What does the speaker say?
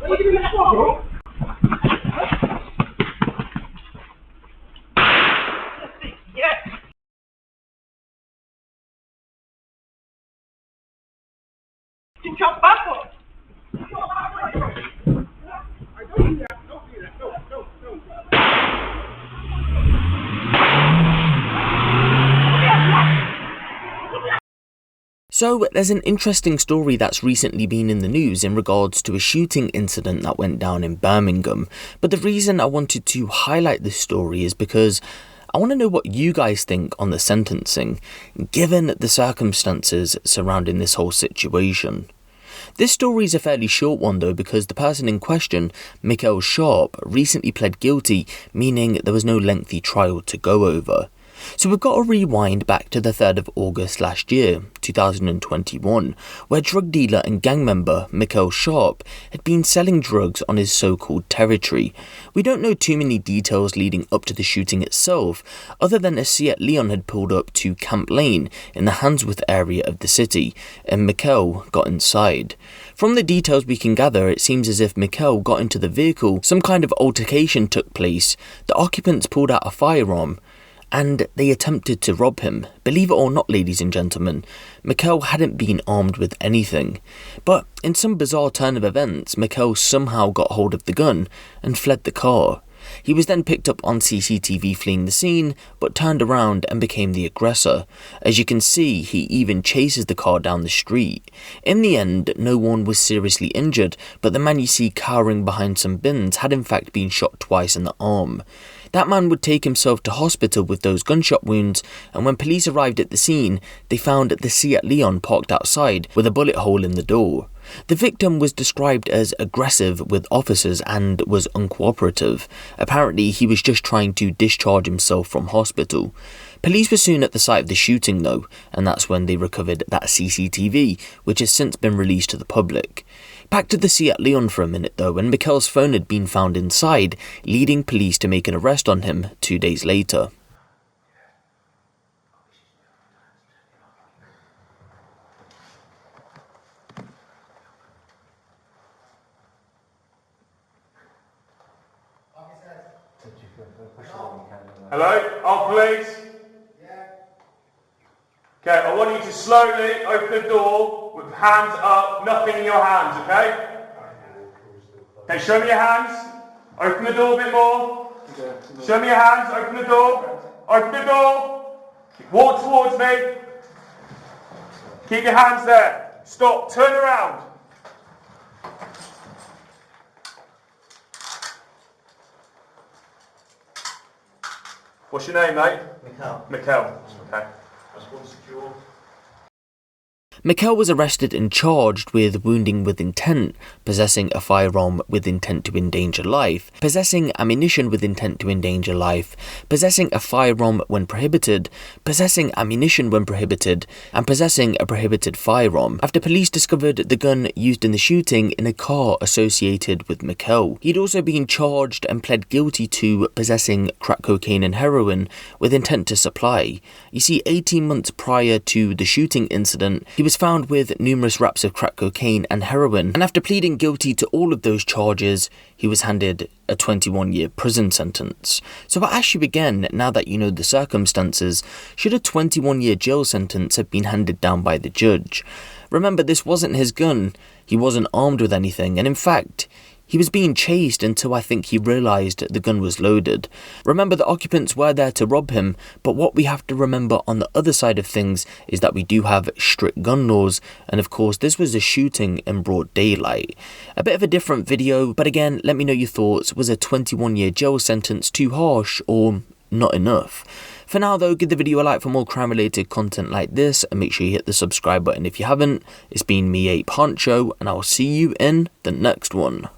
What are you doing that for, bro? Yes. You jump backward. I don't do that. Don't do that. No. So there's an interesting story that's recently been in the news in regards to a shooting incident that went down in Birmingham. But the reason I wanted to highlight this story is because I want to know what you guys think on the sentencing, given the circumstances surrounding this whole situation. This story is a fairly short one though, because the person in question, Mickelle Sharp, recently pled guilty, meaning there was no lengthy trial to go over. So we've got to rewind back to the 3rd of August last year, 2021, where drug dealer and gang member Mickelle Sharp had been selling drugs on his so-called territory. We don't know too many details leading up to the shooting itself, other than a Seat Leon had pulled up to Camp Lane in the Handsworth area of the city, and Mickelle got inside. From the details we can gather, it seems as if Mickelle got into the vehicle, some kind of altercation took place, the occupants pulled out a firearm, and they attempted to rob him. Believe it or not, ladies and gentlemen, Mickelle hadn't been armed with anything. But in some bizarre turn of events, Mickelle somehow got hold of the gun and fled the car. He was then picked up on CCTV fleeing the scene, but turned around and became the aggressor. As you can see, he even chases the car down the street. In the end, no one was seriously injured, but the man you see cowering behind some bins had in fact been shot twice in the arm. That man would take himself to hospital with those gunshot wounds, and when police arrived at the scene, they found the Seat Leon parked outside with a bullet hole in the door. The victim was described as aggressive with officers and was uncooperative. Apparently, he was just trying to discharge himself from hospital. Police were soon at the site of the shooting though, and that's when they recovered that CCTV, which has since been released to the public. Back to the Seat Leon for a minute though, and Mickelle's phone had been found inside, leading police to make an arrest on him 2 days later. Hello? On police? Yeah. Okay, I want you to slowly open the door with hands up, nothing in your hands, okay? Okay, show me your hands. Open the door a bit more. Show me your hands, open the door. Open the door. Walk towards me. Keep your hands there. Stop, turn around. What's your name, mate? Mickelle. Okay. Mickelle was arrested and charged with wounding with intent, possessing a firearm with intent to endanger life, possessing ammunition with intent to endanger life, possessing a firearm when prohibited, possessing ammunition when prohibited, and possessing a prohibited firearm, after police discovered the gun used in the shooting in a car associated with Mickelle. He'd also been charged and pled guilty to possessing crack cocaine and heroin with intent to supply. You see, 18 months prior to the shooting incident, he was found with numerous wraps of crack cocaine and heroin, and after pleading guilty to all of those charges, he was handed a 21-year prison sentence. So I ask you again, now that you know the circumstances, should a 21-year jail sentence have been handed down by the judge? Remember, this wasn't his gun, he wasn't armed with anything, and in fact, he was being chased until I think he realised the gun was loaded. Remember, the occupants were there to rob him, but what we have to remember on the other side of things is that we do have strict gun laws, and of course this was a shooting in broad daylight. A bit of a different video, but again, let me know your thoughts. Was a 21-year jail sentence too harsh or not enough? For now though, give the video a like for more crime related content like this, and make sure you hit the subscribe button if you haven't. It's been me, Huncho, and I'll see you in the next one.